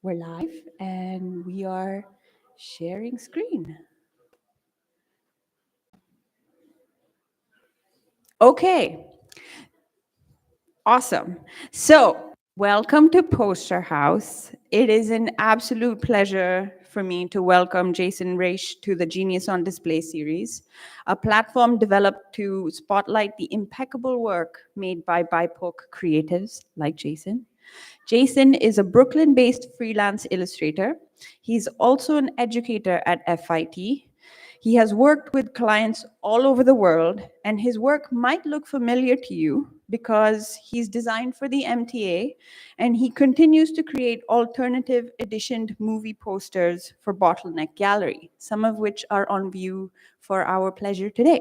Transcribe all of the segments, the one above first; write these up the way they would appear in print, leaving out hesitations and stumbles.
We're live and we are sharing screen. Okay, awesome. So, welcome to Poster House. It is an absolute pleasure for me to welcome Jason Raish to the Genius on Display series, a platform developed to spotlight the impeccable work made by BIPOC creatives like Jason. Jason is a Brooklyn based freelance illustrator. He's also an educator at FIT. He has worked with clients all over the world, and his work might look familiar to you because he's designed for the MTA and he continues to create alternative editioned movie posters for Bottleneck Gallery, some of which are on view for our pleasure today.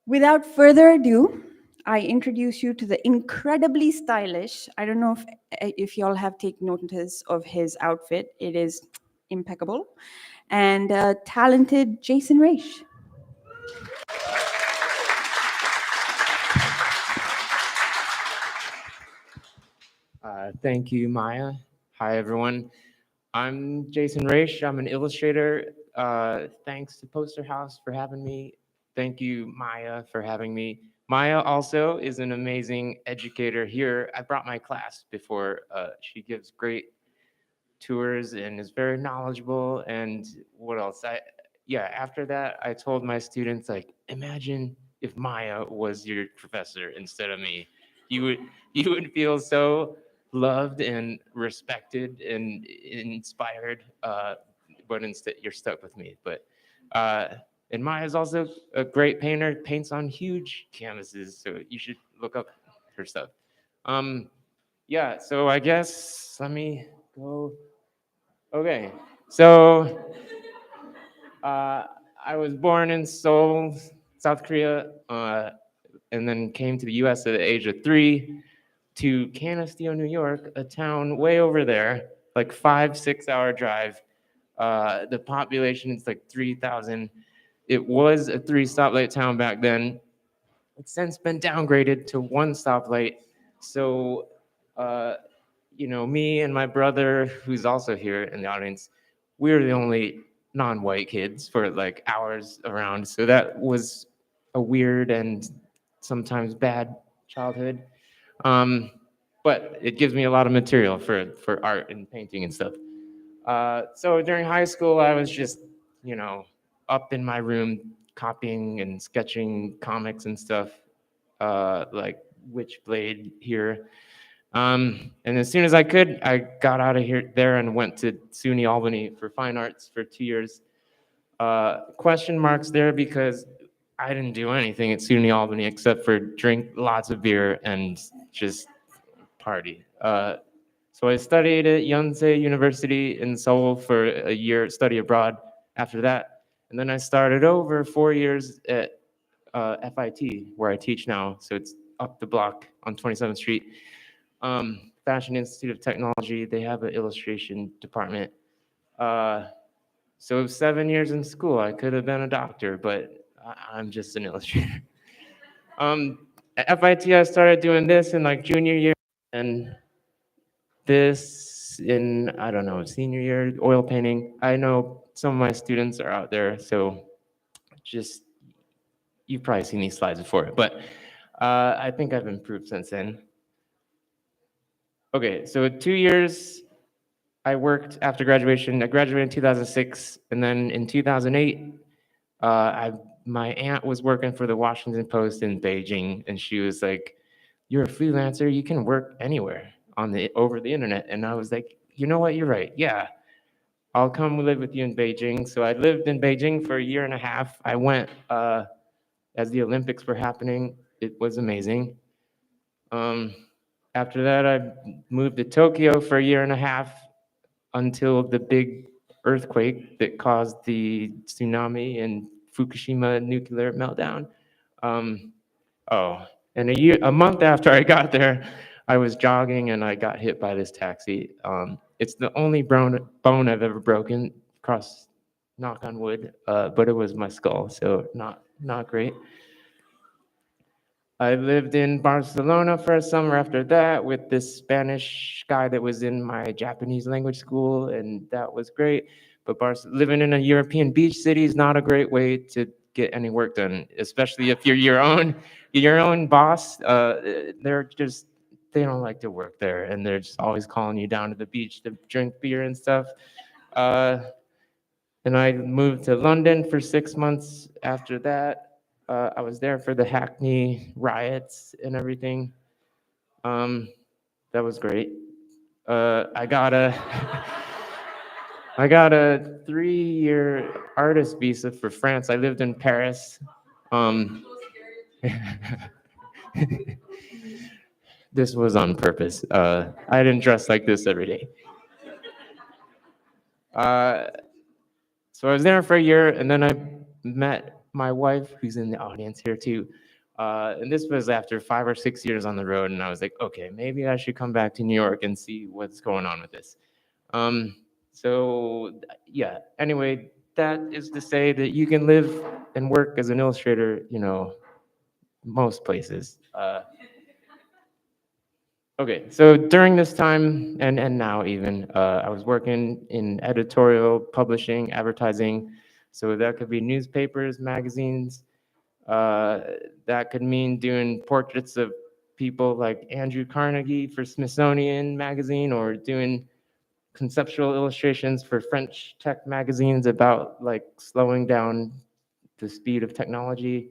Without further ado, I introduce you to the incredibly stylish. I don't know if y'all have taken notice of his outfit. It is impeccable, and talented Jason Raish. Thank you, Maya. Hi, everyone. I'm Jason Raish. I'm an illustrator. Thanks to Poster House for having me. Thank you, Maya, for having me. Maya also is an amazing educator here. I brought my class before. She gives great tours and is very knowledgeable. And what else? After that, I told my students, like, imagine if Maya was your professor instead of me. You would you would feel so loved and respected and inspired. But instead, you're stuck with me. Uh, and Maya's also a great painter, paints on huge canvases, so you should look up her stuff. Um, yeah, so I guess let me go. Okay, so uh, I was born in Seoul, South Korea, and then came to the U.S. at the age of 3 to Canisteo, New York, a town way over there, like 5-6 hour drive. The population is like 3,000. It was a 3 stoplight town back then. It's since been downgraded to 1 stoplight. So, uh, me and my brother, who's also here in the audience, we were the only non-white kids for like hours around. So that was a weird and sometimes bad childhood. Um, but it gives me a lot of material for art and painting and stuff. So during high school, I was just, up in my room copying and sketching comics and stuff, like Witchblade here. And as soon as I could, I got out of here there and went to SUNY Albany for fine arts for 2 years. Question marks there because I didn't do anything at SUNY Albany except for drink lots of beer and just party. So I studied at Yonsei University in Seoul for a year, study abroad after that. And then I started over 4 years at FIT, where I teach now. So it's up the block on 27th Street. Fashion Institute of Technology, they have an illustration department. So 7 years in school, I could have been a doctor, but I'm just an illustrator. At FIT, I started doing this in like junior year, and this in, I don't know, senior year, oil painting. I know some of my students are out there, so just, you've probably seen these slides before, but I think I've improved since then. Okay, so 2 years I worked after graduation. I graduated in 2006, and then in 2008, my aunt was working for the Washington Post in Beijing, and she was like, "You're a freelancer. You can work anywhere over the internet." And I was like, "You know what? You're right. Yeah, I'll come live with you in Beijing." So I lived in Beijing for a year and a half. I went as the Olympics were happening. It was amazing. Um, After that, I moved to Tokyo for a year and a half until the big earthquake that caused the tsunami and Fukushima nuclear meltdown. Um, and a month after I got there, I was jogging and I got hit by this taxi. It's the only bone I've ever broken. Cross, knock on wood, but it was my skull, so not great. I lived in Barcelona for a summer after that with this Spanish guy that was in my Japanese language school, and that was great. But living in a European beach city is not a great way to get any work done, especially if you're your own boss. They don't like to work there, and they're just always calling you down to the beach to drink beer and stuff. Uh, and I moved to London for 6 months after that. I was there for the Hackney riots and everything. Um, that was great. I got a I got a 3-year artist visa for France. I lived in Paris. Um, this was on purpose. I didn't dress like this every day. Uh, So I was there for a year, and then I met my wife, who's in the audience here too. And this was after 5 or 6 years on the road, and I was like, okay, maybe I should come back to New York and see what's going on with this. Um, so yeah. Anyway, that is to say that you can live and work as an illustrator, most places. Okay, so during this time and now even, I was working in editorial, publishing, advertising. So that could be newspapers, magazines. Uh, that could mean doing portraits of people like Andrew Carnegie for Smithsonian Magazine, or doing conceptual illustrations for French tech magazines about like slowing down the speed of technology.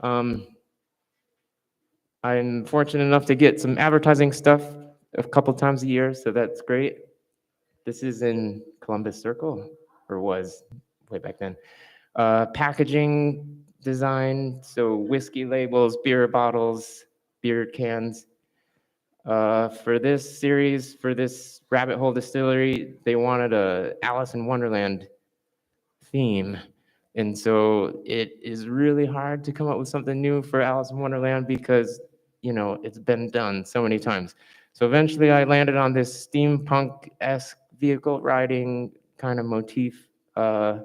Um, I'm fortunate enough to get some advertising stuff a couple times a year, so that's great. This is in Columbus Circle, or was way back then. Packaging design, so whiskey labels, beer bottles, beer cans. For this series, for this Rabbit Hole Distillery, they wanted a Alice in Wonderland theme. And so it is really hard to come up with something new for Alice in Wonderland because, it's been done so many times. So eventually I landed on this steampunk-esque vehicle riding kind of motif. And,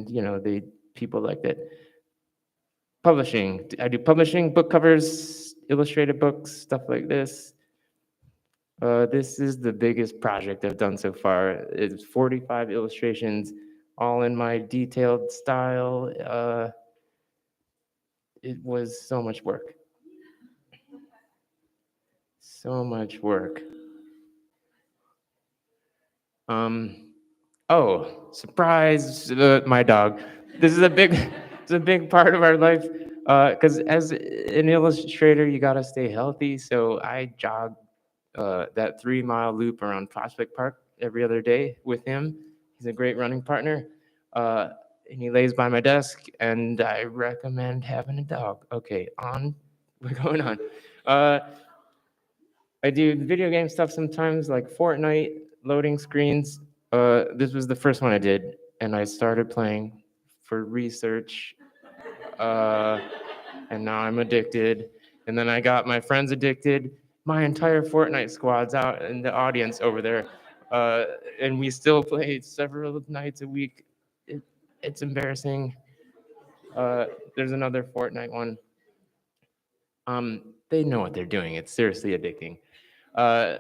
the people like that. Publishing. I do publishing, book covers, illustrated books, stuff like this. This is the biggest project I've done so far. It's 45 illustrations, all in my detailed style. It was so much work. So much work. Oh, surprise! My dog. This is a big, it's a big part of our life. Because as an illustrator, you gotta stay healthy. So I jog that 3-mile loop around Prospect Park every other day with him. He's a great running partner. Uh, and he lays by my desk, and I recommend having a dog. Okay, we're going on. I do video game stuff sometimes, like Fortnite, loading screens. This was the first one I did, and I started playing for research, uh, and now I'm addicted. And then I got my friends addicted. My entire Fortnite squad's out in the audience over there, uh, and we still play several nights a week. It's embarrassing. There's another Fortnite one. They know what they're doing. It's seriously addicting. Uh,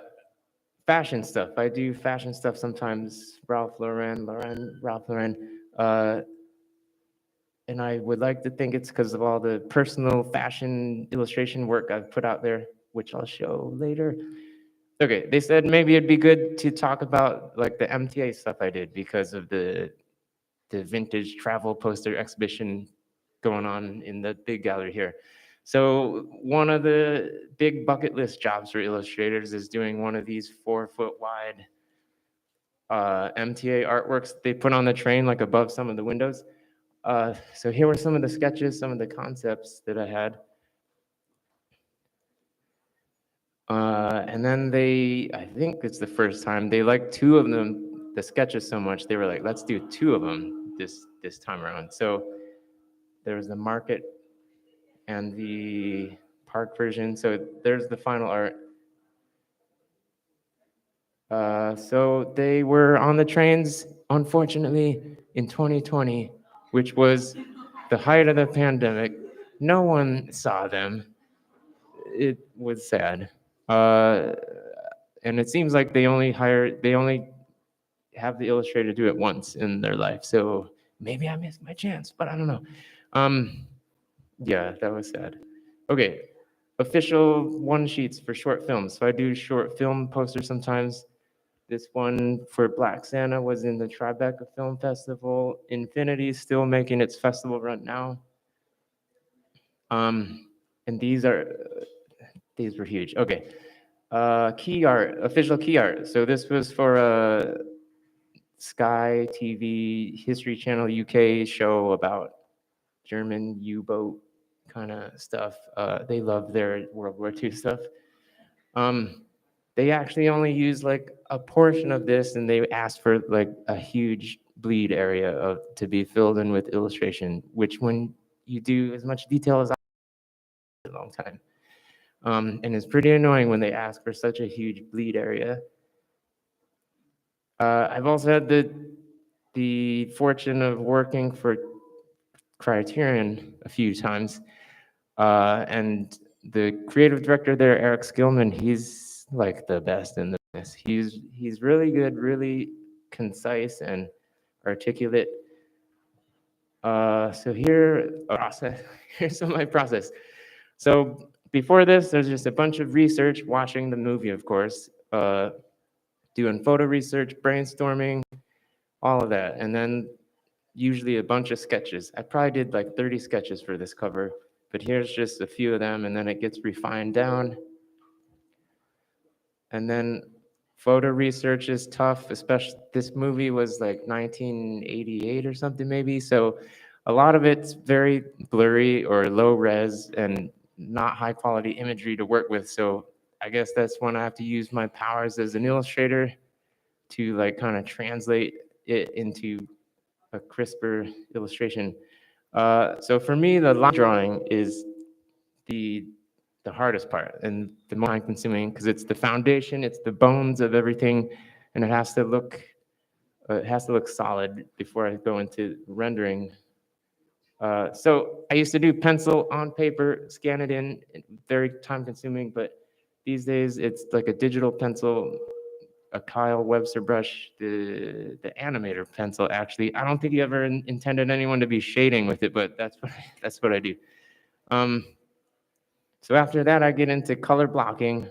Fashion stuff. I do fashion stuff sometimes. Ralph Lauren. And I would like to think it's because of all the personal fashion illustration work I've put out there, which I'll show later. Okay, they said maybe it'd be good to talk about like the MTA stuff I did because of the vintage travel poster exhibition going on in the big gallery here. So one of the big bucket list jobs for illustrators is doing one of these 4-foot wide MTA artworks they put on the train, like above some of the windows. So here were some of the sketches, some of the concepts that I had. And then I think it's the first time, they liked 2 of them, the sketches so much, they were like, let's do 2 of them this time around. So there was the market and the park version. So there's the final art. So they were on the trains, unfortunately, in 2020, which was the height of the pandemic. no one saw them. It was sad. Uh, and it seems like they only have the illustrator do it once in their life. So maybe I missed my chance, but I don't know. Um, yeah, that was sad. Okay, official one sheets for short films. So I do short film posters sometimes. This one for Black Santa was in the Tribeca Film Festival. Infinity is still making its festival run now. And these were huge. Okay, key art, official key art. So this was for a Sky TV History Channel UK show about German U-boat kind of stuff. They love their World War II stuff. Um, they actually only used like a portion of this, and they asked for like a huge bleed area to be filled in with illustration, which when you do as much detail as I a long time. And it's pretty annoying when they ask for such a huge bleed area. I've also had the fortune of working for Criterion a few times, and the creative director there, Eric Skillman, he's like the best in the business. He's really good, really concise and articulate. So here's some of my process. So before this, there's just a bunch of research, watching the movie, of course, doing photo research, brainstorming, all of that, and then usually a bunch of sketches. I probably did like 30 sketches for this cover, but here's just a few of them, and then it gets refined down. And then photo research is tough, especially this movie was like 1988 or something maybe, so a lot of it's very blurry or low res and not high quality imagery to work with. So I guess that's when I have to use my powers as an illustrator to like kind of translate it into a crisper illustration. So for me, the line drawing is the the hardest part and the more time consuming because it's the foundation, it's the bones of everything, and it has to look solid before I go into rendering. So I used to do pencil on paper, scan it in, very time consuming, but these days it's like a digital pencil, a Kyle Webster brush, the animator pencil. Actually, I don't think he ever intended anyone to be shading with it, but that's what I do. Um, so after that, I get into color blocking,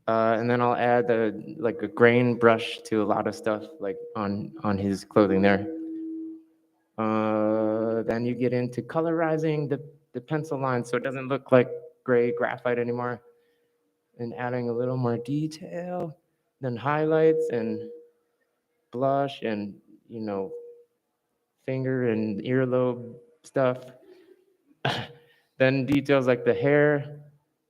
and then I'll add like a grain brush to a lot of stuff, like on his clothing there. Then you get into colorizing the pencil line so it doesn't look like gray graphite anymore, and adding a little more detail, then highlights and blush and finger and earlobe stuff. Then details like the hair,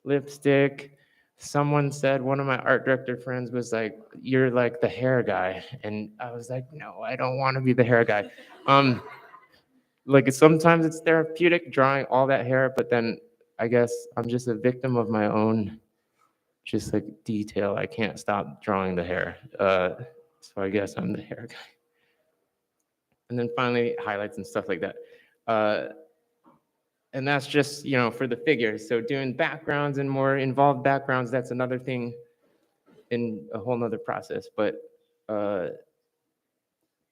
lipstick. Someone said, one of my art director friends was like, "You're like the hair guy," and I was like, "No, I don't want to be the hair guy." Like sometimes it's therapeutic drawing all that hair, but then I guess I'm just a victim of my own just like detail. I can't stop drawing the hair. So I guess I'm the hair guy. And then finally highlights and stuff like that. And that's just, for the figures. So doing backgrounds and more involved backgrounds, that's another thing in a whole nother process, but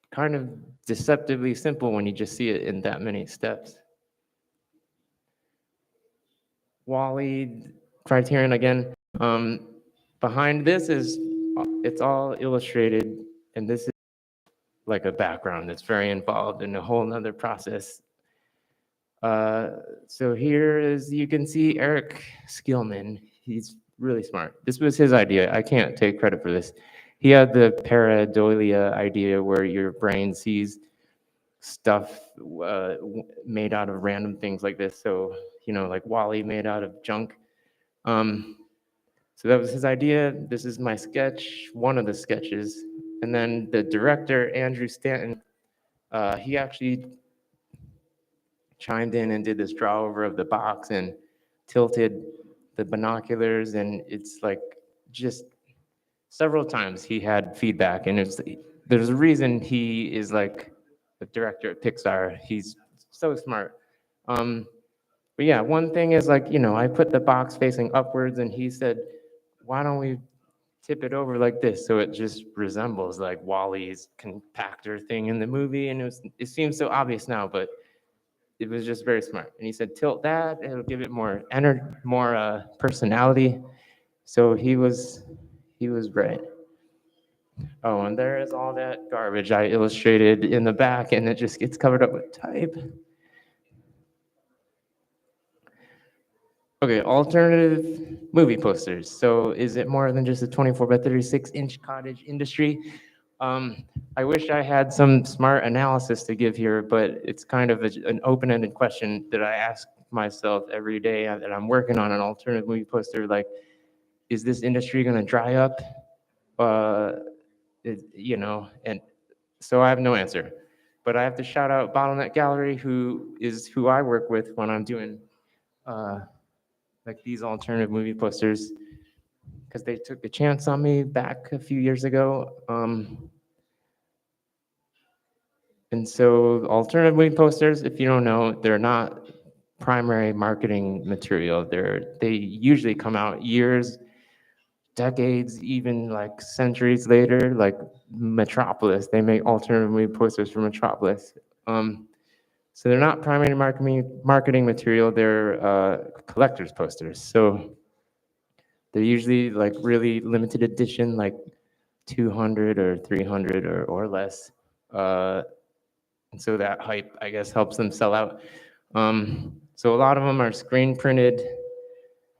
kind of deceptively simple when you just see it in that many steps. Wally, Criterion again. Behind this it's all illustrated, and this is like a background that's very involved in a whole nother process. So here is, you can see Eric Skillman. He's really smart. This was his idea. I can't take credit for this. He had the pareidolia idea where your brain sees stuff made out of random things like this. So, like Wally made out of junk. So that was his idea. This is my sketch, one of the sketches. And then the director, Andrew Stanton, he actually chimed in and did this draw over of the box and tilted the binoculars. And it's like just several times he had feedback. And there's a reason he is like the director at Pixar. He's so smart. But yeah, one thing is like, I put the box facing upwards and he said, why don't we tip it over like this so it just resembles like Wally's compactor thing in the movie? And it seems so obvious now, but it was just very smart. And he said, tilt that, it'll give it more energy, more personality. So he was right. Oh, and there is all that garbage I illustrated in the back, and it just gets covered up with type. Okay, alternative movie posters. So is it more than just a 24 by 36-inch cottage industry? Um, I wish I had some smart analysis to give here, but it's kind of an open-ended question that I ask myself every day that I'm working on an alternative movie poster. Like, is this industry going to dry up? Uh, and so I have no answer. But I have to shout out Bottleneck Gallery, who I work with when I'm doing uh, like these alternative movie posters, because they took a chance on me back a few years ago. And so alternative movie posters, if you don't know, they're not primary marketing material. They usually come out years, decades, even like centuries later, like Metropolis. They make alternative movie posters for Metropolis. So they're not primary marketing material. They're collector's posters. So they're usually like really limited edition, like 200 or 300 or less. And so that hype, I guess, helps them sell out. So a lot of them are screen printed,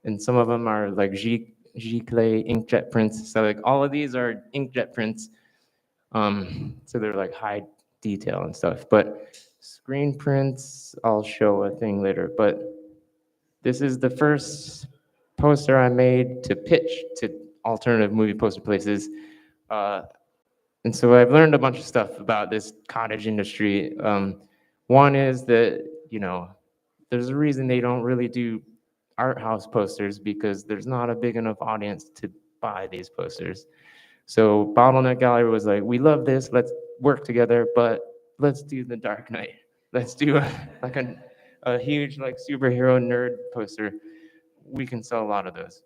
and some of them are like Giclée inkjet prints. So like all of these are inkjet prints. So they're like high detail and stuff. But screen prints, I'll show a thing later. But this is the first poster I made to pitch to alternative movie poster places. Uh, and so I've learned a bunch of stuff about this cottage industry. One is that, there's a reason they don't really do art house posters, because there's not a big enough audience to buy these posters. So Bottleneck Gallery was like, we love this, let's work together, but let's do the Dark Knight. Let's do a huge like superhero nerd poster. We can sell a lot of those.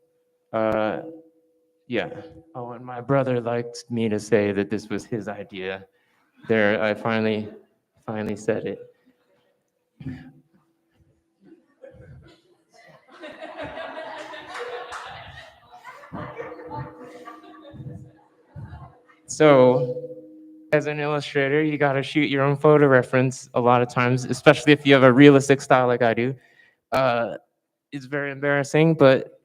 Uh, yeah. Oh, and my brother liked me to say that this was his idea. There, I finally said it. So, as an illustrator, you got to shoot your own photo reference a lot of times, especially if you have a realistic style like I do. Uh, it's very embarrassing, but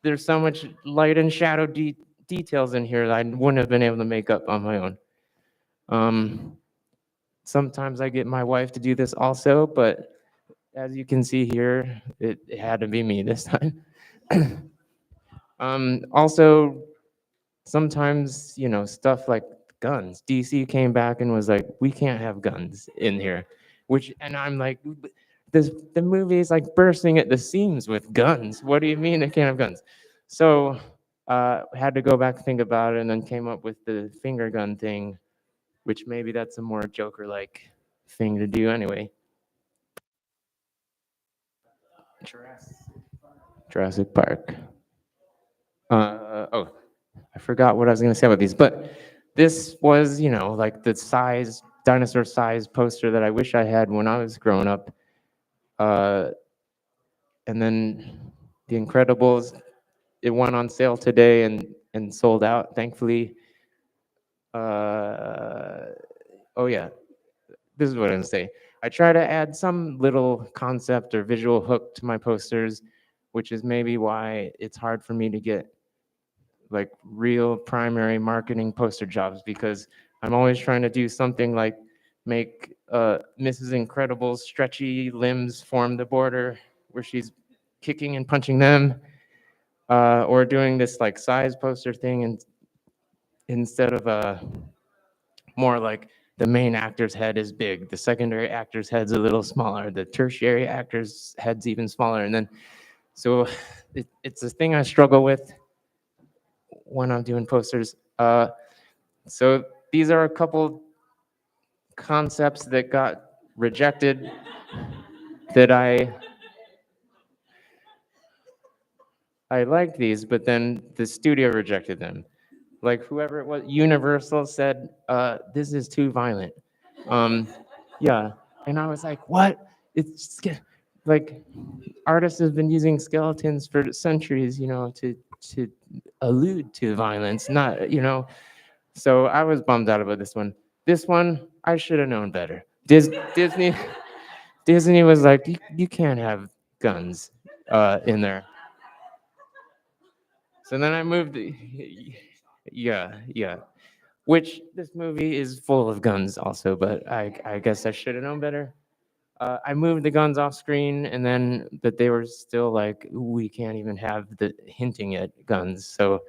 there's so much light and shadow details in here that I wouldn't have been able to make up on my own. Um, Sometimes I get my wife to do this also, but as you can see here, it had to be me this time. Also, sometimes, stuff like guns. DC came back and was like, we can't have guns in here. And I'm like, the movie is like bursting at the seams with guns. What do you mean it can't have guns? So had to go back and think about it, and then came up with the finger gun thing, which maybe that's a more Joker-like thing to do anyway. Jurassic Park. Oh, I forgot what I was going to say about these, but this was, like the dinosaur size poster that I wish I had when I was growing up. And then The Incredibles, it went on sale today and sold out, thankfully. Oh yeah, this is what I'm going to say. I try to add some little concept or visual hook to my posters, which is maybe why it's hard for me to get like real primary marketing poster jobs, because I'm always trying to do something like make Mrs. Incredible's stretchy limbs form the border where she's kicking and punching them, or doing this like size poster thing, and instead of more like the main actor's head is big, the secondary actor's head's a little smaller, the tertiary actor's head's even smaller, and then so it's a thing I struggle with when I'm doing posters. So these are a couple concepts that got rejected that I I liked these, but then the studio rejected them. Like whoever it was, Universal said, this is too violent. Um, yeah. And I was like, what? Like artists have been using skeletons for centuries, to allude to violence, not, So I was bummed out about this one. This one, I should have known better. Disney, Disney was like, you can't have guns in there. So then I moved. Yeah, yeah. Which this movie is full of guns also, but I guess I should have known better. I moved the guns off screen, and then but they were still like, we can't even have the hinting at guns. So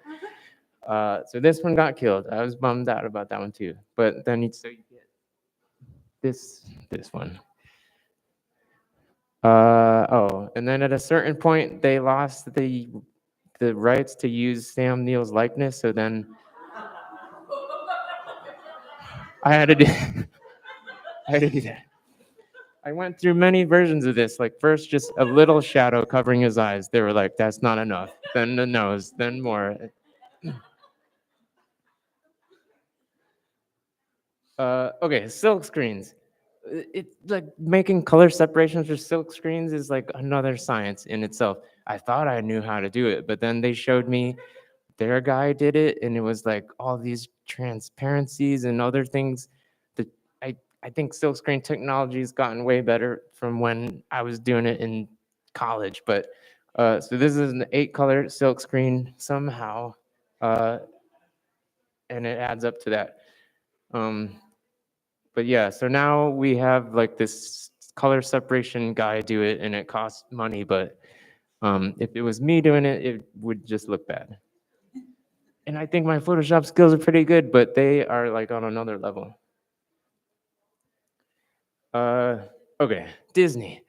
this one got killed. I was bummed out about that one too. But then you get this one. Oh, and then at a certain point, they lost the rights to use Sam Neill's likeness. So then I had to do I had to do that. I went through many versions of this. Like first, just a little shadow covering his eyes. They were like, "That's not enough." Then the nose. Then more. Okay, silk screens. It like making color separations for silk screens is like another science in itself. I thought I knew how to do it, but then they showed me their guy did it, and it was like all these transparencies and other things that I think silkscreen technology has gotten way better from when I was doing it in college. But so this is an 8-color silkscreen somehow, uh, and it adds up to that. Um, but yeah, so now we have like this color separation guy do it, and it costs money. But if it was me doing it, it would just look bad. And I think my Photoshop skills are pretty good, but they are like on another level. Uh, okay, Disney,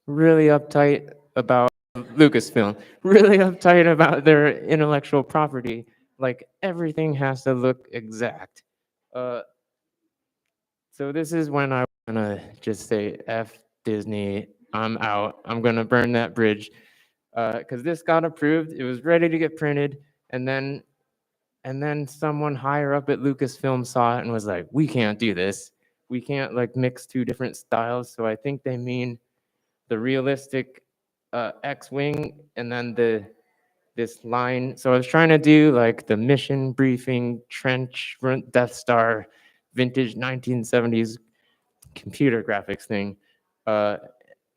really uptight about Lucasfilm, really uptight about their intellectual property. Like everything has to look exact. Uh, so this is when I wanna just say F Disney. I'm out. I'm gonna burn that bridge because this got approved. It was ready to get printed, and then someone higher up at Lucasfilm saw it and was like, "We can't do this. We can't like mix two different styles." So I think they mean the realistic X-wing and then this line. So I was trying to do like the mission briefing trench Death Star vintage 1970s computer graphics thing. Uh,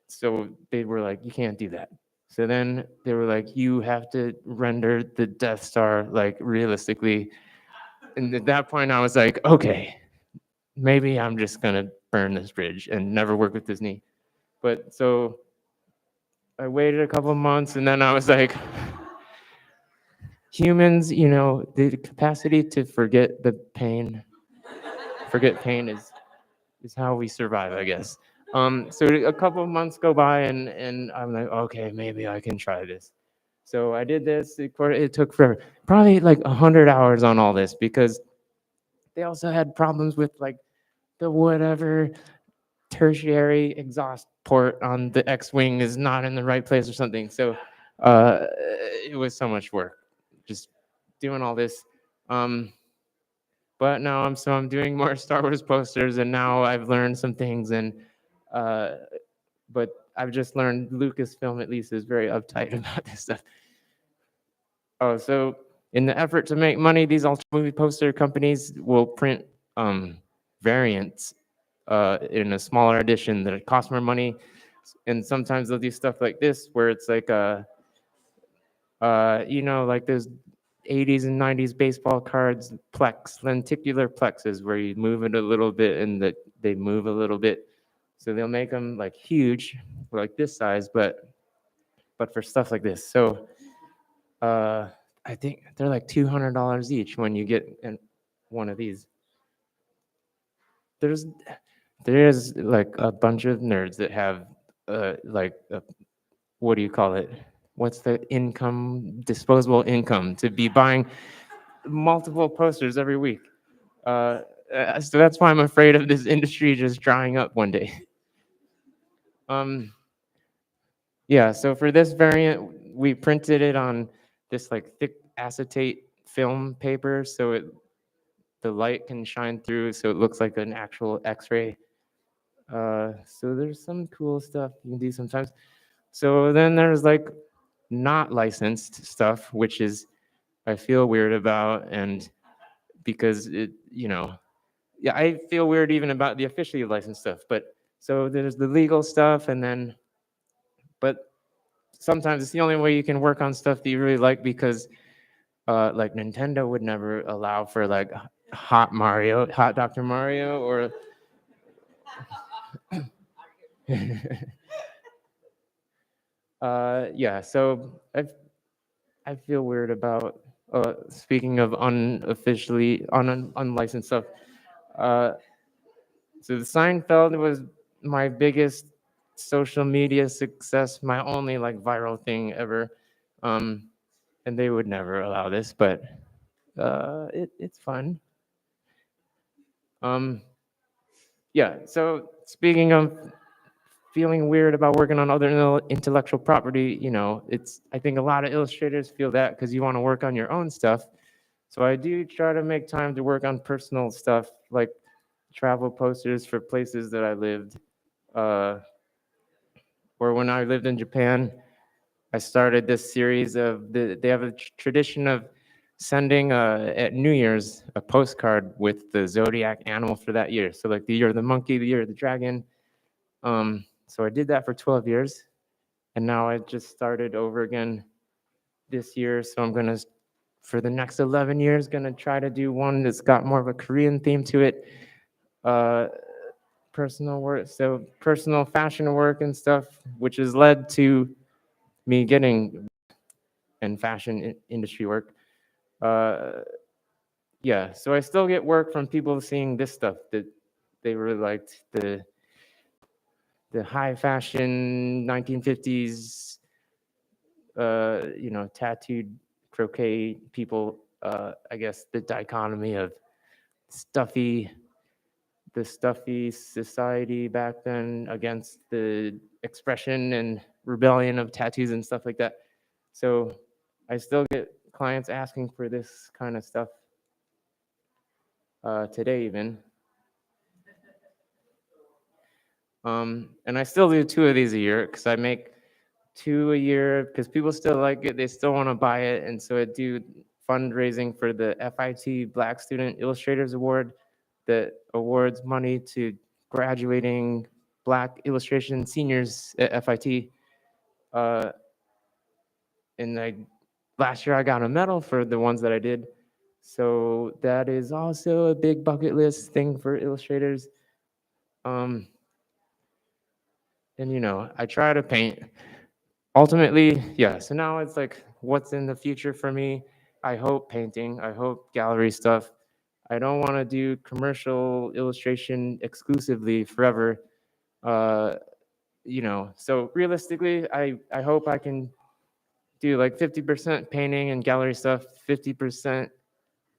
so they were like, "You can't do that." So then they were like, "You have to render the Death Star like realistically." And at that point, I was like, "Okay, maybe I'm just gonna burn this bridge and never work with Disney." But so I waited a couple of months, and then I was like, humans, the capacity to forget pain is how we survive, I guess. So a couple of months go by, and I'm like, okay, maybe I can try this. So I did this. It took forever, probably like 100 hours on all this because they also had problems with like the whatever tertiary exhaust port on the X-wing is not in the right place or something. So it was so much work just doing all this. But now I'm doing more Star Wars posters, and now I've learned some things. And uh, but I've just learned Lucasfilm at least is very uptight about this stuff. Oh, so in the effort to make money, these alt movie poster companies will print variants in a smaller edition that cost more money, and sometimes they'll do stuff like this where it's like like those 80s and 90s baseball cards, lenticular plexes, where you move it a little bit and that they move a little bit. So they'll make them like huge, like this size, but for stuff like this. So I think they're like $200 each when you get one of these. There's there's like a bunch of nerds that have what do you call it? What's the disposable income to be buying multiple posters every week? So that's why I'm afraid of this industry just drying up one day. Yeah, so for this variant, we printed it on this like thick acetate film paper, so the light can shine through, so it looks like an actual X-ray. So there's some cool stuff you can do sometimes. So then there's like not licensed stuff, which is I feel weird about, and because yeah, I feel weird even about the officially licensed stuff. But so there's the legal stuff, and then, but sometimes it's the only way you can work on stuff that you really like, because like Nintendo would never allow for like Hot Dr. Mario, or yeah. So I feel weird about speaking of unofficially unlicensed stuff. Uh, so the Seinfeld was my biggest social media success, my only like viral thing ever, and they would never allow this, but it's fun. Um, yeah. So speaking of feeling weird about working on other intellectual property, it's I think a lot of illustrators feel that because you want to work on your own stuff. So I do try to make time to work on personal stuff, like travel posters for places that I lived. Uh, or when I lived in Japan, I started this series of they have a tradition of sending at New Year's a postcard with the zodiac animal for that year. So like the year of the monkey, the year of the dragon. So I did that for 12 years, and now I just started over again this year. So I'm gonna, for the next 11 years, gonna try to do one that's got more of a Korean theme to it. Uh, Personal work, so personal fashion work and stuff, which has led to me getting and fashion industry work. Uh, yeah, so I still get work from people seeing this stuff that they really liked, the high fashion 1950s, tattooed croquet people. I guess the dichotomy of stuffy, the stuffy society back then against the expression and rebellion of tattoos and stuff like that. So I still get clients asking for this kind of stuff today even. And I still do 2 of these a year because I make 2 a year because people still like it. They still want to buy it. And so I do fundraising for the FIT Black Student Illustrators Award that awards money to graduating Black illustration seniors at FIT. Uh, and last year I got a medal for the ones that I did. So that is also a big bucket list thing for illustrators. Um, and I try to paint. Ultimately, yeah. So now it's like, what's in the future for me? I hope painting. I hope gallery stuff. I don't want to do commercial illustration exclusively forever. Uh, so realistically, I hope I can do like 50% painting and gallery stuff, 50%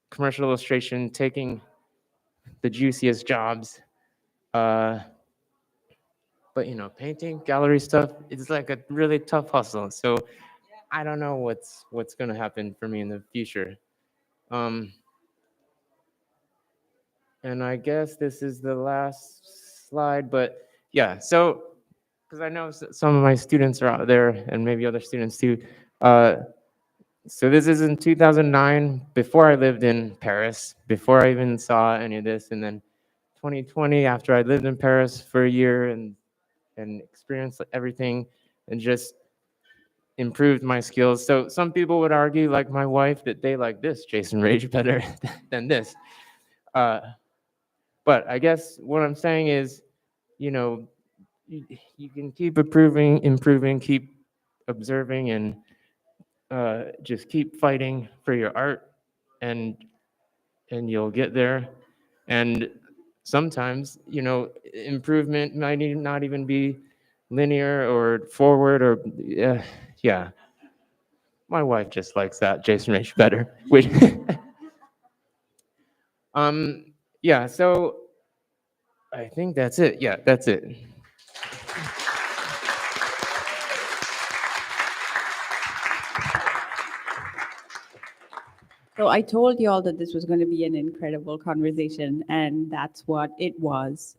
commercial illustration, taking the juiciest jobs. Uh, but painting, gallery stuff, it's like a really tough hustle. So I don't know what's gonna happen for me in the future. Um, and I guess this is the last slide, but yeah. So because I know some of my students are out there, and maybe other students too. Uh, so this is in 2009, before I lived in Paris, before I even saw any of this, and then 2020, after I lived in Paris for a year and experienced everything, and just improved my skills. So some people would argue, like my wife, that they like this Jason Raish better than this. Uh, but I guess what I'm saying is, you know, you can keep improving, keep observing, and just keep fighting for your art, and you'll get there. And sometimes, improvement might not even be linear or forward or yeah. My wife just likes that Jason Raish better. Which, um, yeah. So I think that's it. Yeah, that's it. So I told you all that this was going to be an incredible conversation, and that's what it was.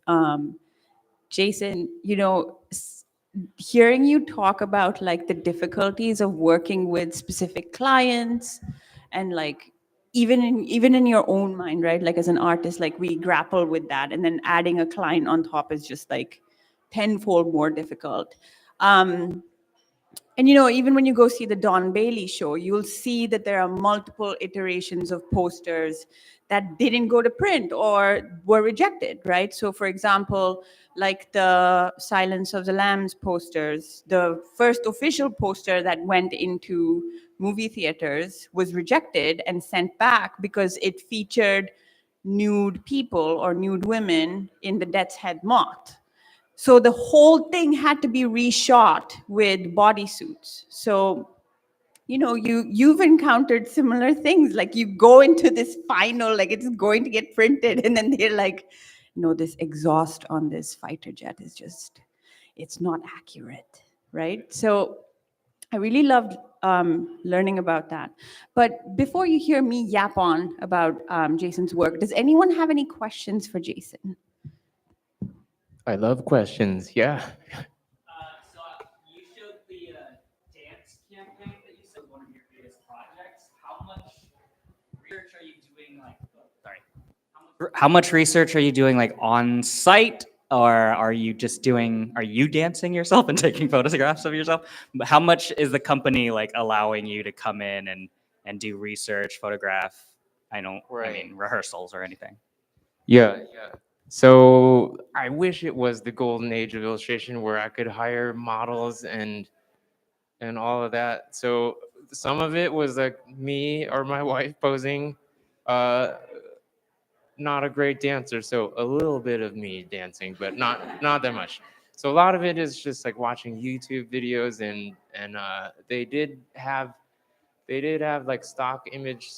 Jason, hearing you talk about like the difficulties of working with specific clients, and like even in your own mind, right? Like as an artist, like we grapple with that, and then adding a client on top is just like tenfold more difficult. Um, and even when you go see the Don Bailey show, you'll see that there are multiple iterations of posters that didn't go to print or were rejected, right? So, for example, like the Silence of the Lambs posters, the first official poster that went into movie theaters was rejected and sent back because it featured nude people or nude women in the Death's Head moth. So the whole thing had to be reshot with bodysuits. So, you've encountered similar things. Like you go into this final, like it's going to get printed, and then they're like, no, this exhaust on this fighter jet is just, it's not accurate, right? So I really loved learning about that. But before you hear me yap on about Jason's work, does anyone have any questions for Jason? I love questions. Yeah. How much research are you doing like on site, or are you dancing yourself and taking photographs of yourself? But how much is the company like allowing you to come in and do research, photograph? Right. Rehearsals or anything. Yeah, yeah. So I wish it was the golden age of illustration where I could hire models and all of that. So some of it was like me or my wife posing. Uh, Not a great dancer, so a little bit of me dancing, but not that much. So a lot of it is just like watching YouTube videos and they did have like stock image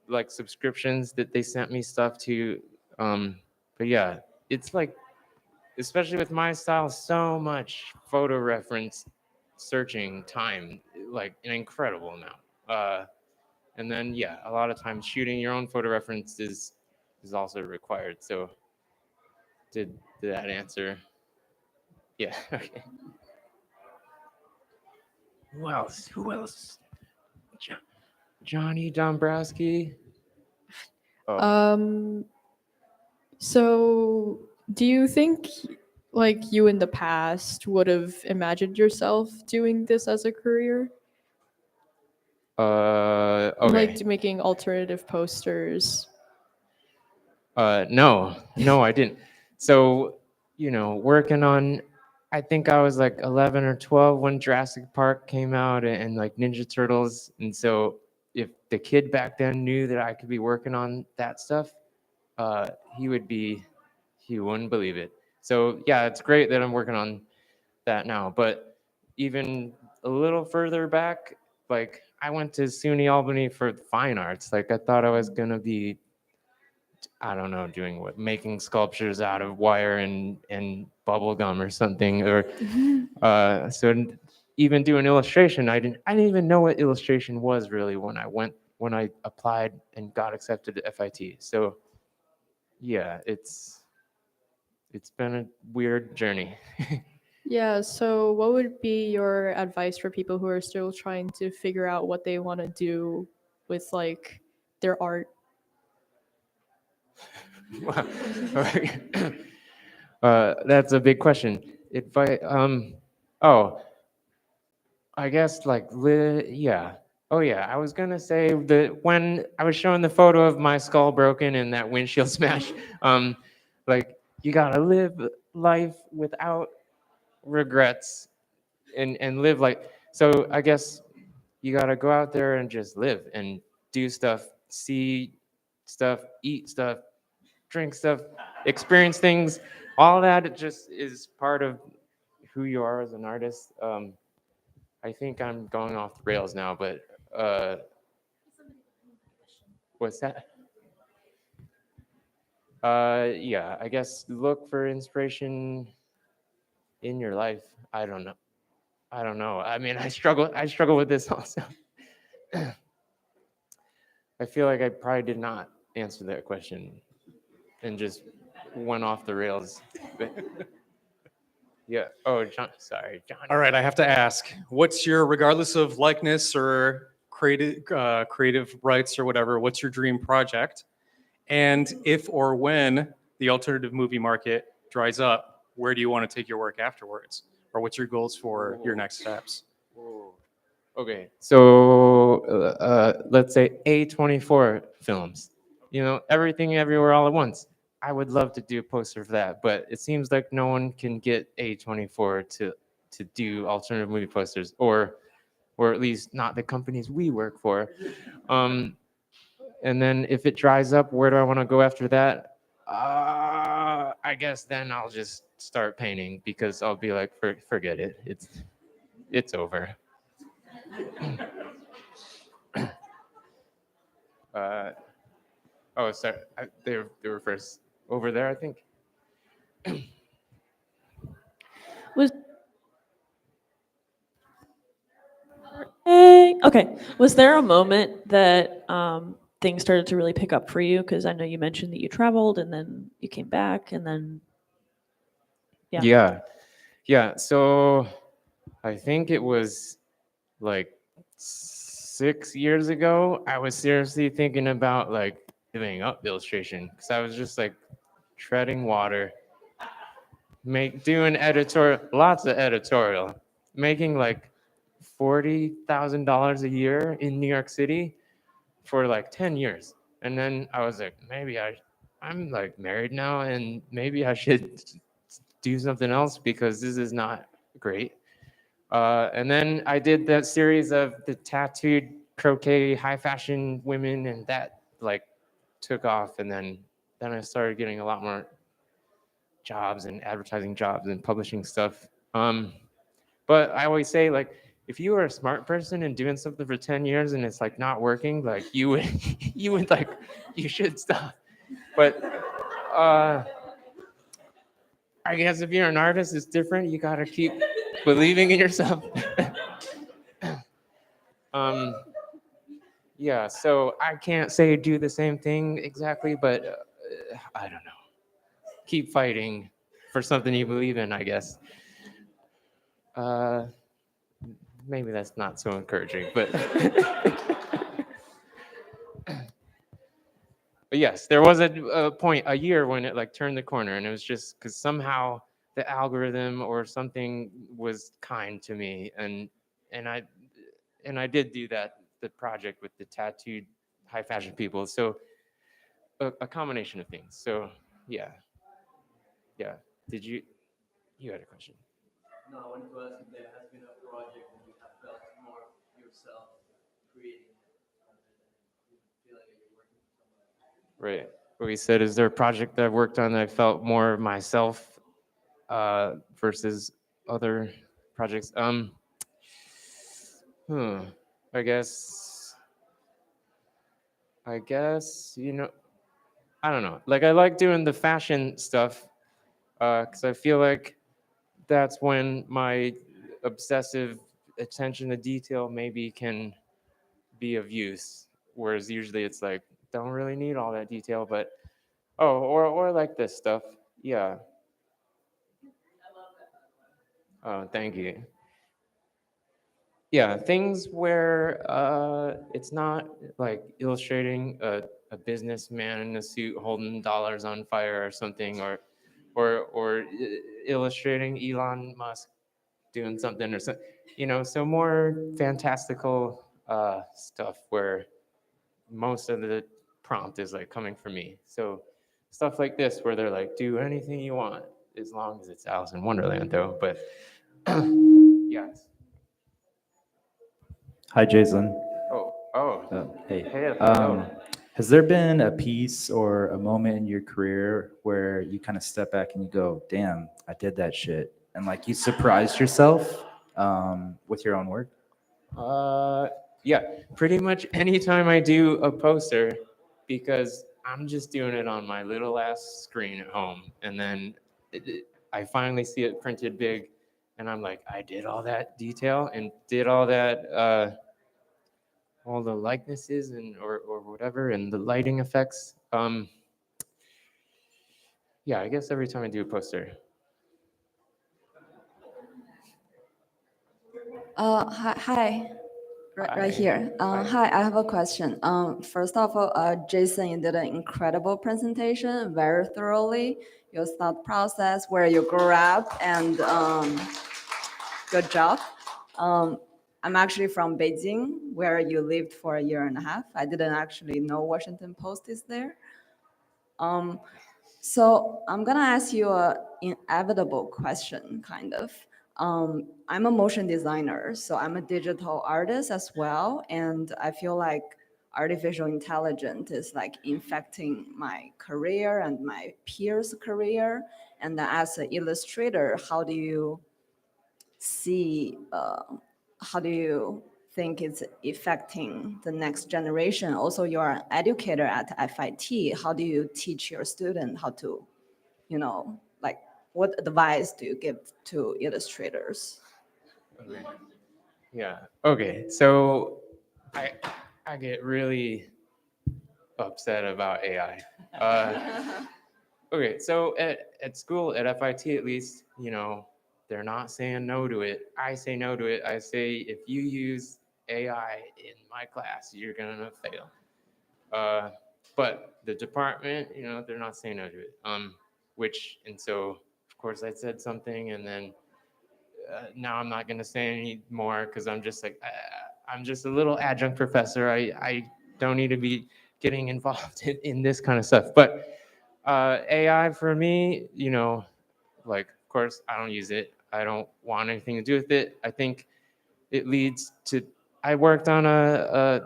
like subscriptions that they sent me stuff to. But yeah, it's like especially with my style, so much photo reference searching time, like an incredible amount. And then yeah, a lot of times shooting your own photo reference is also required. So did that answer? Yeah. Okay. Who else? Who else? Jo- Johnny Dombrowski. Oh, Um, so do you think like you in the past would have imagined yourself doing this as a career? okay. Like making alternative posters? No, no, I didn't. So, working on, I think I was like 11 or 12 when Jurassic Park came out and like Ninja Turtles. And so, if the kid back then knew that I could be working on that stuff, uh, he would be, he wouldn't believe it. So, yeah, it's great that I'm working on that now. But even a little further back, like I went to SUNY Albany for fine arts. Like I thought I was gonna be, I don't know, doing what, making sculptures out of wire and bubble gum or something, or even doing illustration. I didn't even know what illustration was really when I applied and got accepted to FIT. So yeah, it's been a weird journey. Yeah, so what would be your advice for people who are still trying to figure out what they want to do with like their art? Wow. That's a big question. Oh, I guess yeah. Oh yeah, I was gonna say that when I was showing the photo of my skull broken and that windshield smash, like you gotta live life without regrets and live like, so I guess you gotta go out there and just live and do stuff, see stuff, eat stuff, drink stuff, experience things. All that it just is part of who you are as an artist. I think I'm going off the rails now, but uh, what's that? Yeah, I guess look for inspiration in your life. I don't know. I don't know. I mean, I struggle. I struggle with this also. I feel like I probably did not answer that question and just went off the rails. But, yeah. Oh, John. Sorry, John. All right, I have to ask, what's your, regardless of likeness or creative rights or whatever, what's your dream project? And if or when the alternative movie market dries up, where do you want to take your work afterwards? Or what's your goals for your next steps? Whoa. Okay, so let's say A24 films. You know, everything everywhere all at once. I would love to do a poster for that, but it seems like no one can get A24 to do alternative movie posters, or at least not the companies we work for. And then if it dries up, where do I want to go after that? I guess then I'll just start painting because I'll be like, forget it. It's over. Uh, oh, sorry. They were first over there, I think. Was okay. Was there a moment that things started to really pick up for you? Because I know you mentioned that you traveled and then you came back and then Yeah. Yeah. So I think it was like 6 years ago. I was seriously thinking about like doing up illustration because I was just like treading water, doing editorial, lots of editorial, making like $40,000 a year in New York City for like 10 years. And then I was like, maybe I'm like married now and maybe I should do something else because this is not great. And then I did that series of the tattooed croquet high fashion women, and that like took off. And then I started getting a lot more jobs and advertising jobs and publishing stuff. But I always say, like, if you are a smart person and doing something for 10 years and it's like not working, like you would like, you should stop. But I guess if you're an artist, it's different. You gotta keep believing in yourself. Yeah, so I can't say do the same thing exactly, but I don't know. Keep fighting for something you believe in, I guess. Maybe that's not so encouraging, but but yes, there was a point, a year when it like turned the corner, and it was just because somehow the algorithm or something was kind to me, and I did do the project with the tattooed high fashion people. So a combination of things. So yeah. Did you had a question? No, I wanted to ask if there has been a project that you have felt more yourself creating it rather than feeling like you're working for someone else. Right. What we said, is there a project that I've worked on that I felt more myself versus other projects? Hmm. I guess, you know, I don't know. Like I like doing the fashion stuff because I feel like that's when my obsessive attention to detail maybe can be of use. Whereas usually it's like, don't really need all that detail, but or like this stuff. Yeah. Oh, thank you. Yeah, things where it's not like illustrating a businessman in a suit holding dollars on fire or something, or illustrating Elon Musk doing something or something, so more fantastical stuff where most of the prompt is like coming from me. So stuff like this where they're like, do anything you want as long as it's Alice in Wonderland, though. But yes. Hi, Jason. Hey, Hey. hello. Has there been a piece or a moment in your career where you kind of step back and you go, damn, I did that shit? And like you surprised yourself with your own work? Yeah, pretty much anytime I do a poster, because I'm just doing it on my little ass screen at home, and then I finally see it printed big, and I'm like, I did all that detail and did all that all the likenesses and or whatever and the lighting effects. Yeah, I guess every time I do a poster. Hi, right Hi. here. Hi. Hi, I have a question. First of all, Jason, you did an incredible presentation, very thoroughly. Your thought process, where you grew up, and good job. Um, I'm actually from Beijing, where you lived for a year and a half. I didn't actually know Washington Post is there. So I'm gonna ask you a inevitable question, kind of. I'm a motion designer, so I'm a digital artist as well, and I feel like artificial intelligence is like infecting my career and my peers' career. And then as an illustrator, how do you see? How do you think it's affecting the next generation? Also, you're an educator at FIT. How do you teach your student how to, like, what advice do you give to illustrators? Okay. Yeah. Okay. So I I get really upset about AI. Okay. So at school at FIT at least, they're not saying no to it. I say no to it. I say if you use AI in my class, you're gonna fail. Uh, but the department, they're not saying no to it. And so of course I said something, and then now I'm not gonna say any more because I'm just like I'm just a little adjunct professor. I don't need to be getting involved in this kind of stuff. But AI for me, like of course I don't use it. I don't want anything to do with it. I think it leads to. I worked on a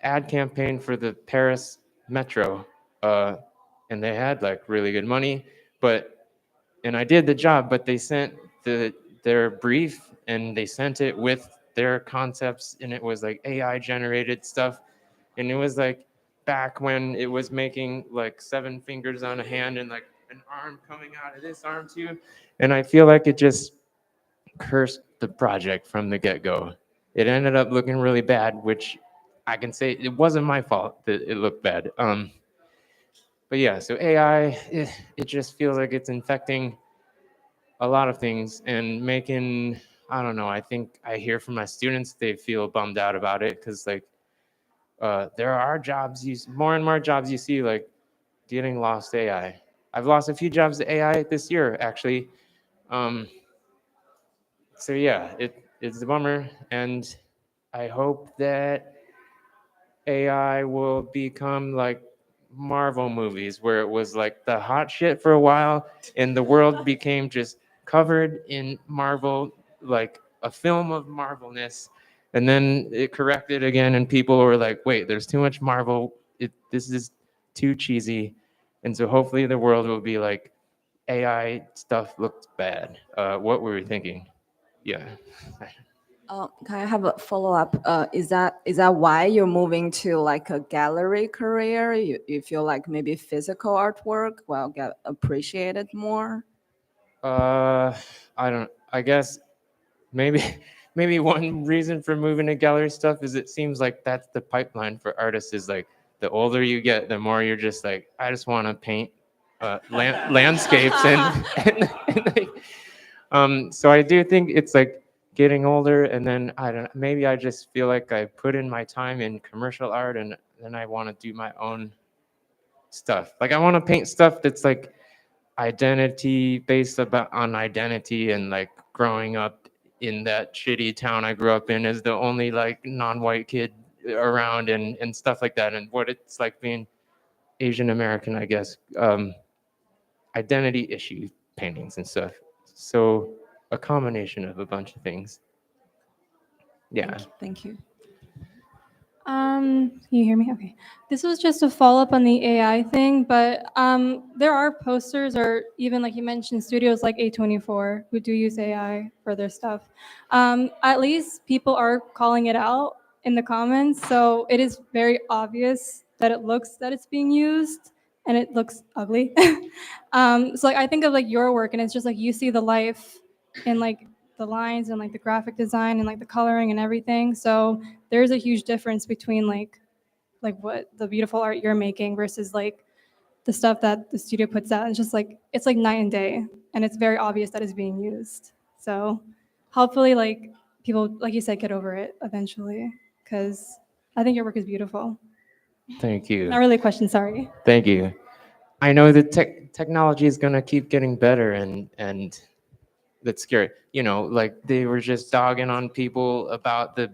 ad campaign for the Paris Metro, uh, and they had like really good money, and I did the job, but they sent their brief and they sent it with their concepts, and it was like AI generated stuff, and it was like back when it was making like 7 fingers on a hand and like an arm coming out of this arm too, and I feel like it just cursed the project from the get-go. It ended up looking really bad, which I can say it wasn't my fault that it looked bad. But yeah, so AI, it just feels like it's infecting a lot of things and making, I don't know, I think I hear from my students, they feel bummed out about it because like there are jobs, more and more jobs you see like getting lost to AI. I've lost a few jobs to AI this year, actually. Um, so yeah, it's a bummer, and I hope that AI will become like Marvel movies, where it was like the hot shit for a while, and the world became just covered in Marvel, like a film of Marvelness, and then it corrected again, and people were like, "Wait, there's too much Marvel. This is too cheesy," and so hopefully the world will be like AI stuff looked bad. What were we thinking? Yeah. Can I have a follow-up? Is that why you're moving to like a gallery career? You feel like maybe physical artwork will get appreciated more? Uh, I don't. I guess maybe maybe one reason for moving to gallery stuff is it seems like that's the pipeline for artists. Is like the older you get, the more you're just like, I just want to paint landscapes and like, so I do think it's like getting older, and then I don't. Maybe I just feel like I put in my time in commercial art, and then I want to do my own stuff. Like I want to paint stuff that's like identity based about on identity and like growing up in that shitty town I grew up in as the only like non-white kid around and stuff like that, and what it's like being Asian American, I guess. Identity issue paintings and stuff. So a combination of a bunch of things. Yeah. Thank you. Can you hear me? Okay. This was just a follow up on the AI thing, but there are posters or even like you mentioned studios like A24 who do use AI for their stuff. At least people are calling it out in the comments, so it is very obvious that it looks that it's being used and it looks ugly. So like I think of like your work and it's just like you see the life in like the lines and like the graphic design and like the coloring and everything. So there's a huge difference between like what the beautiful art you're making versus like the stuff that the studio puts out. It's just like it's like night and day, and it's very obvious that it's being used. So hopefully, like people, like you said, get over it eventually, because I think your work is beautiful. Thank you. Not really a question, sorry. Thank you. I know the technology is gonna keep getting better, and that's scary. You know, like they were just dogging on people about the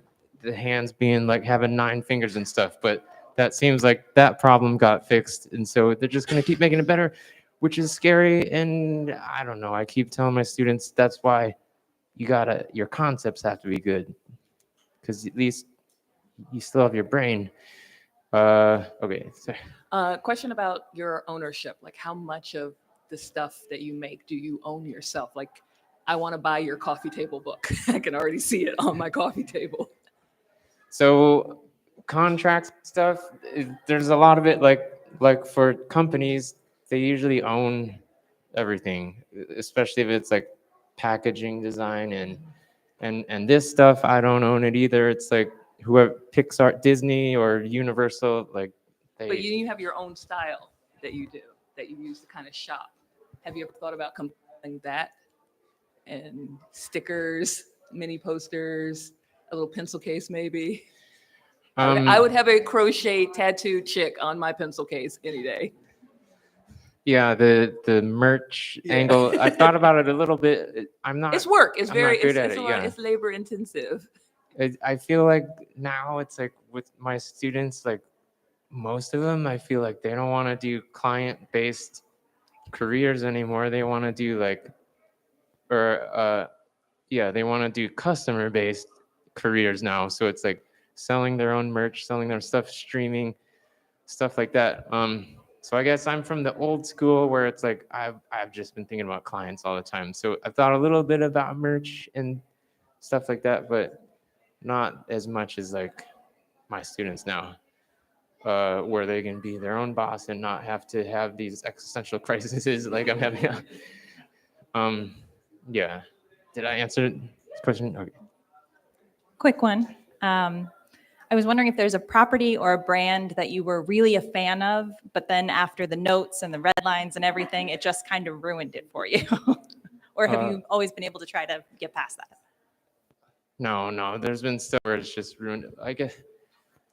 hands being like having 9 fingers and stuff, but that seems like that problem got fixed, and so they're just gonna keep making it better, which is scary. And I don't know. I keep telling my students that's why your concepts have to be good, because at least you still have your brain. Okay. So, Question about your ownership. Like, how much of the stuff that you make do you own yourself? Like, I want to buy your coffee table book. I can already see it on my coffee table. So contract stuff, there's a lot of it like for companies, they usually own everything, especially if it's like packaging design and this stuff, I don't own it either. It's like whoever Pixar, Disney or Universal, like But they you have your own style that you do, that you use to kind of shop. Have you ever thought about compiling that and stickers, mini posters, a little pencil case maybe? I would have a crochet tattooed chick on my pencil case any day. yeah, the merch Yeah. angle. I've thought about it a little bit. I'm not. It's work. It's I'm very. not good at It's a it. lot. Yeah. It's labor intensive. I feel like now it's like with my students, like most of them, I feel like they don't want to do client-based careers anymore. They want to do they want to do customer-based careers now. So it's like selling their own merch, selling their stuff, streaming, stuff like that. So I guess I'm from the old school where it's like I've just been thinking about clients all the time. So I've thought a little bit about merch and stuff like that, but not as much as like my students now, where they can be their own boss and not have to have these existential crises like I'm having. Yeah. Did I answer the question? Okay. Quick one. I was wondering if there's a property or a brand that you were really a fan of, but then after the notes and the red lines and everything, it just kind of ruined it for you. Or have you always been able to try to get past that? No. There's been stuff where it's just ruined. I guess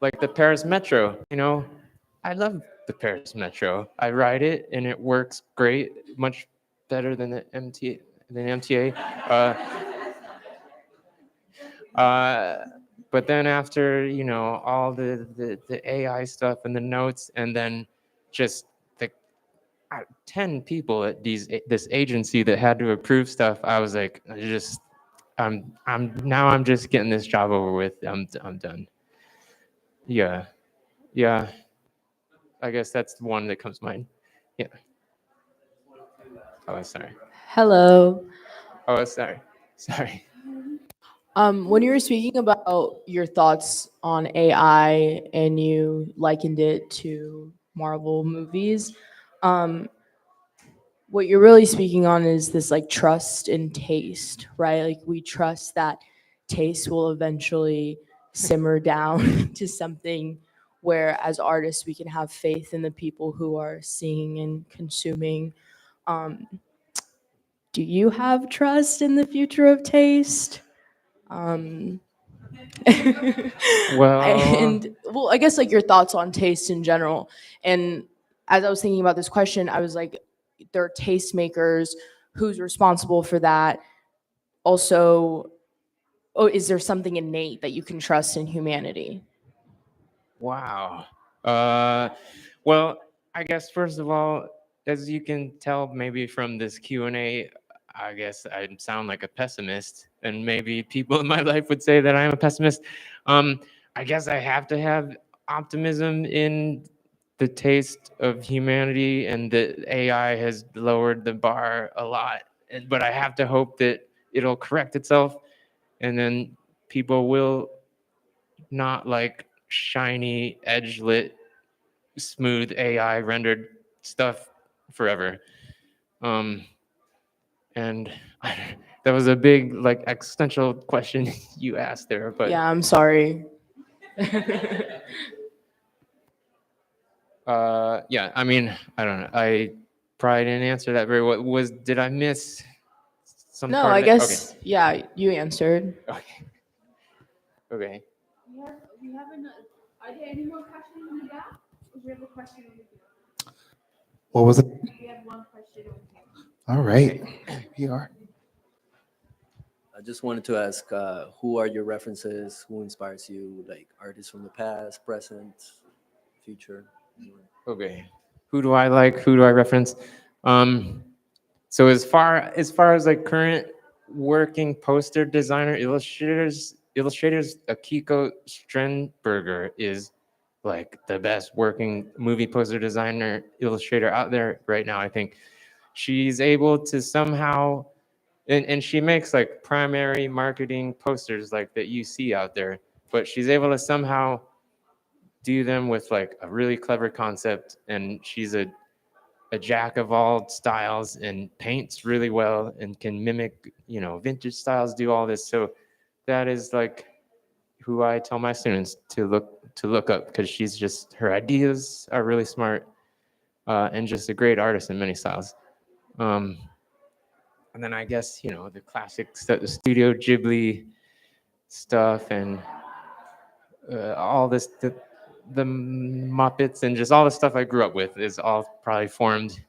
like the Paris Metro, I love the Paris Metro. I ride it and it works great, much better than the MTA. But then after, all the AI stuff and the notes, and then just the 10 people at this agency that had to approve stuff, I was like, I'm just getting this job over with. I'm done. Yeah. I guess that's one that comes to mind. Yeah. Oh, sorry. Hello. Oh, sorry. Sorry. When you were speaking about your thoughts on AI and you likened it to Marvel movies, what you're really speaking on is this like trust and taste, right? Like we trust that taste will eventually simmer down to something where as artists we can have faith in the people who are seeing and consuming. Do you have trust in the future of taste? Well, I guess like your thoughts on taste in general. And as I was thinking about this question, I was like, there are tastemakers. Who's responsible for that? Also, is there something innate that you can trust in humanity? wow. Well, I guess first of all, as you can tell, maybe from this Q&A, I guess I sound like a pessimist, and maybe people in my life would say that I'm a pessimist. I guess I have to have optimism in the taste of humanity, and that AI has lowered the bar a lot. But I have to hope that it'll correct itself, and then people will not like shiny, edge-lit, smooth AI rendered stuff forever. And that was a big like existential question you asked there, but Yeah, I'm sorry. yeah, I mean, I don't know. I probably didn't answer that very well. Did I miss some No, part I of it? guess, yeah, you answered. Okay. Okay. Are there any more questions in the back? We have a question over here. What was it? We have one question over here. All right. We are. I just wanted to ask, who are your references? Who inspires you? Like artists from the past, present, future? Okay. Who do I like? Who do I reference? So as far as like current working poster designer illustrators, Akiko Strenberger is like the best working movie poster designer illustrator out there right now. I think she's able to somehow, and she makes like primary marketing posters like that you see out there, but she's able to somehow do them with like a really clever concept, and she's a jack of all styles and paints really well and can mimic, vintage styles, do all this. So that is like who I tell my students to look up, because her ideas are really smart, and just a great artist in many styles. And then I guess, the classic the Studio Ghibli stuff, and all this, the Muppets, and just all the stuff I grew up with is all probably formed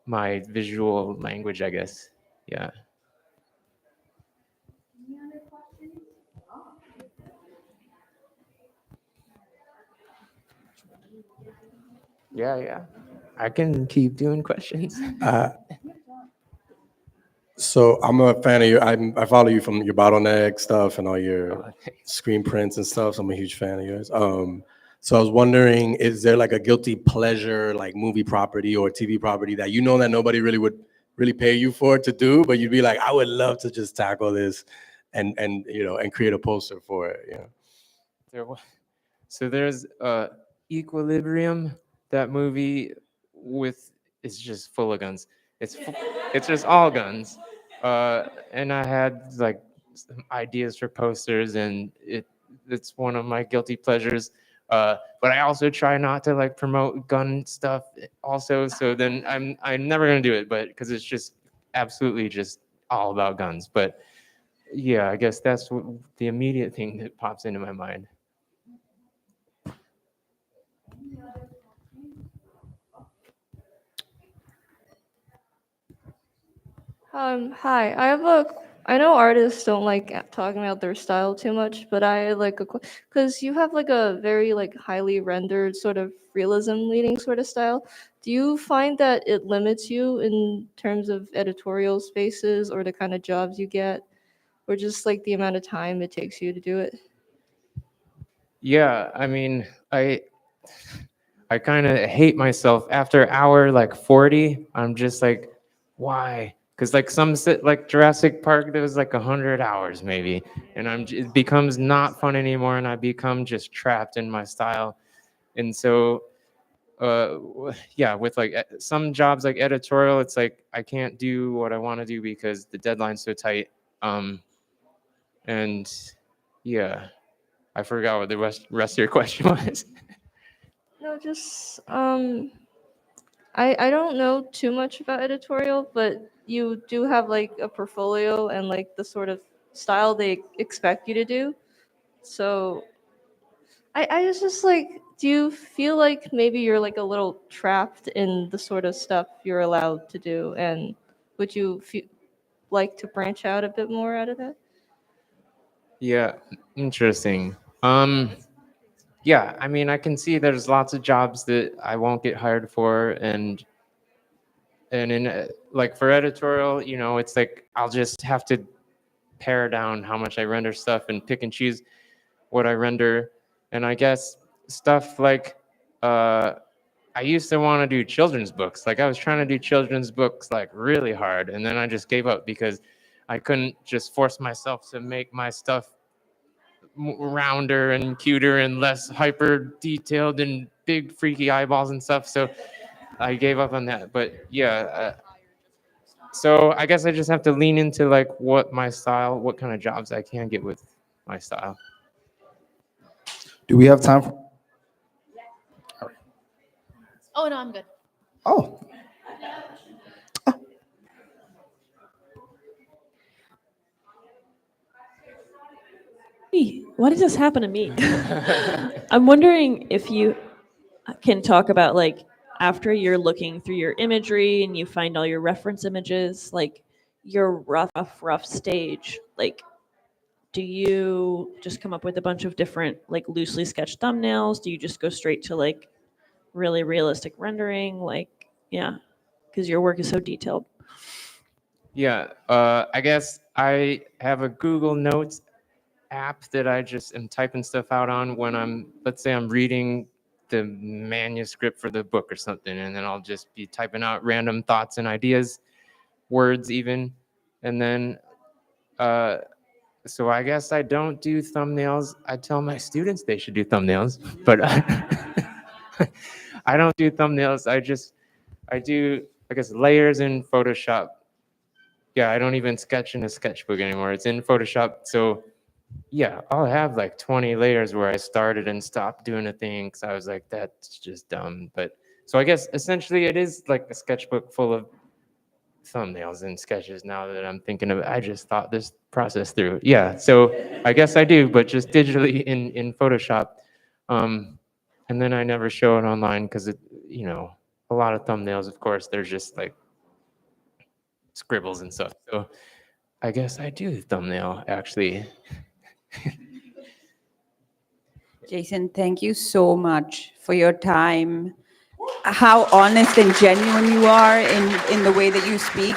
my visual language, I guess. Yeah. Any other questions? Yeah. I can keep doing questions. So I'm a fan of I follow you from your bottleneck stuff and all your screen prints and stuff. So I'm a huge fan of yours. So I was wondering, is there like a guilty pleasure, like movie property or TV property that that nobody really would really pay you for to do, but you'd be like, I would love to just tackle this and create a poster for it. So there's Equilibrium, that movie it's just full of guns. It's just all guns. And I had like some ideas for posters, and it's one of my guilty pleasures. But I also try not to like promote gun stuff also. So then I'm never gonna do it, but because it's just absolutely just all about guns. But yeah, I guess that's the immediate thing that pops into my mind. Hi. I know artists don't like talking about their style too much, but I like because you have like a very like highly rendered sort of realism leaning sort of style. Do you find that it limits you in terms of editorial spaces or the kind of jobs you get, or just like the amount of time it takes you to do it? Yeah, I mean, I kind of hate myself after hour like 40. I'm just like, why? Because like like Jurassic Park, there was like 100 hours maybe, and it becomes not fun anymore, and I become just trapped in my style. And so, yeah, with like some jobs like editorial, it's like I can't do what I want to do because the deadline's so tight. And yeah, I forgot what the rest of your question was. No, just I don't know too much about editorial, but you do have like a portfolio and like the sort of style they expect you to do. So I was just like, do you feel like maybe you're like a little trapped in the sort of stuff you're allowed to do, and would you like to branch out a bit more out of that? Yeah, interesting. Yeah, I mean, I can see there's lots of jobs that I won't get hired for, and in like for editorial, it's like I'll just have to pare down how much I render stuff and pick and choose what I render. And I guess stuff like I used to want to do children's books. Like I was trying to do children's books like really hard, and then I just gave up because I couldn't just force myself to make my stuff rounder and cuter and less hyper detailed and big freaky eyeballs and stuff. So I gave up on that. But yeah, So I guess I just have to lean into like what my style, what kind of jobs I can get with my style. Do we have time for? Oh no, I'm good. Oh, Why does this happen to me? I'm wondering if you can talk about like after you're looking through your imagery and you find all your reference images, like your rough stage, like do you just come up with a bunch of different like loosely sketched thumbnails? Do you just go straight to like really realistic rendering? Like, yeah, because your work is so detailed. Yeah, I guess I have a Google Notes app that I just am typing stuff out on when let's say I'm reading the manuscript for the book or something, and then I'll just be typing out random thoughts and ideas, words even, and then, so I guess I don't do thumbnails. I tell my students they should do thumbnails, but I don't do thumbnails. I do, I guess, layers in Photoshop. Yeah, I don't even sketch in a sketchbook anymore. It's in Photoshop. So yeah, I'll have like 20 layers where I started and stopped doing a thing because I was like, that's just dumb. But so I guess essentially it is like a sketchbook full of thumbnails and sketches now that I'm thinking of it. I just thought this process through. Yeah, so I guess I do, but just digitally in Photoshop. And then I never show it online because it, a lot of thumbnails, of course, there's just like scribbles and stuff. So I guess I do thumbnail actually. Jason, thank you so much for your time. How honest and genuine you are in the way that you speak.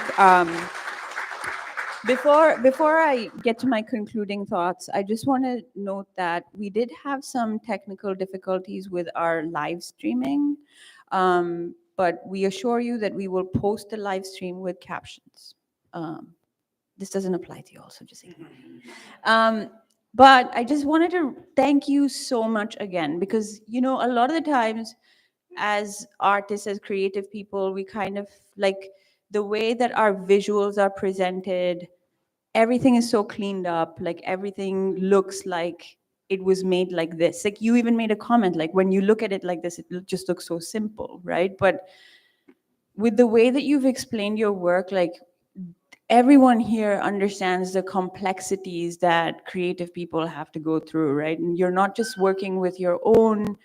Before I get to my concluding thoughts, I just want to note that we did have some technical difficulties with our live streaming, but we assure you that we will post the live stream with captions. This doesn't apply to you also, just ignore it. But I just wanted to thank you so much again, because, a lot of the times as artists, as creative people, we kind of like the way that our visuals are presented, everything is so cleaned up, like everything looks like it was made like this. Like you even made a comment, like when you look at it like this, it just looks so simple, right? But with the way that you've explained your work, like everyone here understands the complexities that creative people have to go through, right? And you're not just working with your own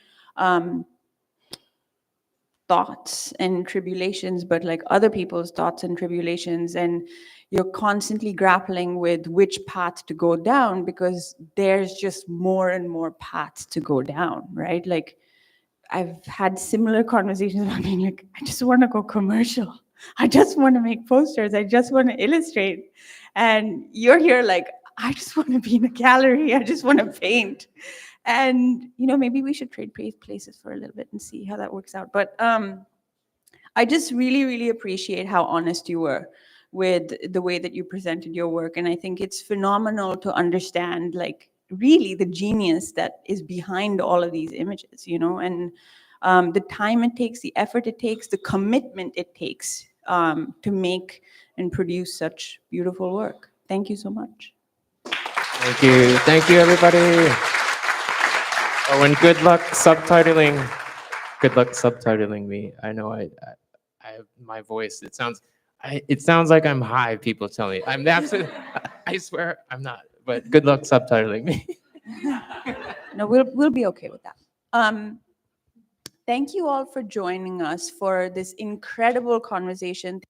thoughts and tribulations, but like other people's thoughts and tribulations, and you're constantly grappling with which path to go down, because there's just more and more paths to go down, right? Like I've had similar conversations about being like, I just want to go commercial. I just want to make posters. I just want to illustrate. And you're here like, I just want to be in a gallery. I just want to paint. And, maybe we should trade places for a little bit and see how that works out. But I just really, really appreciate how honest you were with the way that you presented your work. And I think it's phenomenal to understand, like, really the genius that is behind all of these images, and the time it takes, the effort it takes, the commitment it takes to make and produce such beautiful work. Thank you so much. Thank you. Thank you, everybody. Oh, and good luck subtitling. Good luck subtitling me. I know I have my voice. It sounds like I'm high. People tell me I'm absolutely. I swear I'm not. But good luck subtitling me. No, we'll be okay with that. Thank you all for joining us for this incredible conversation.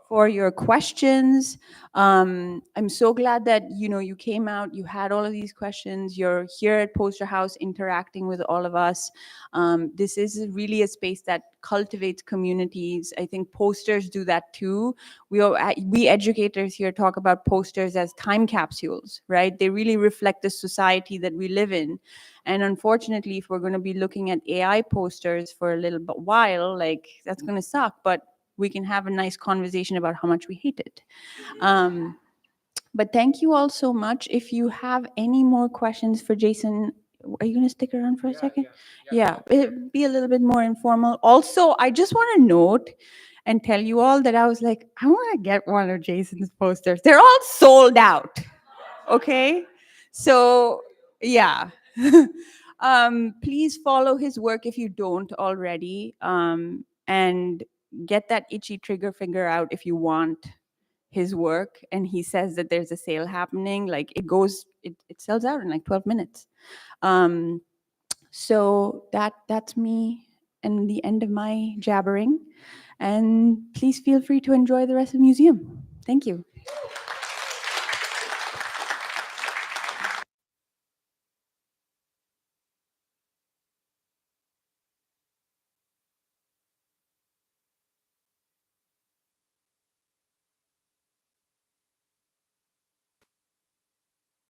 For your questions. I'm so glad that you came out, you had all of these questions, you're here at Poster House interacting with all of us. This is really a space that cultivates communities. I think posters do that too. We educators here talk about posters as time capsules, right? They really reflect the society that we live in. And unfortunately, if we're going to be looking at AI posters for a little while, like that's going to suck. But we can have a nice conversation about how much we hate it. But thank you all so much. If you have any more questions for Jason, are you going to stick around for a second? Yeah, it'd be a little bit more informal. Also, I just want to note, and tell you all that I was like, I want to get one of Jason's posters. They're all sold out. Okay? So, yeah. Please follow his work if you don't already, and get that itchy trigger finger out if you want his work. And he says that there's a sale happening, like it sells out in like 12 minutes. So that's me and the end of my jabbering. And please feel free to enjoy the rest of the museum. Thank you.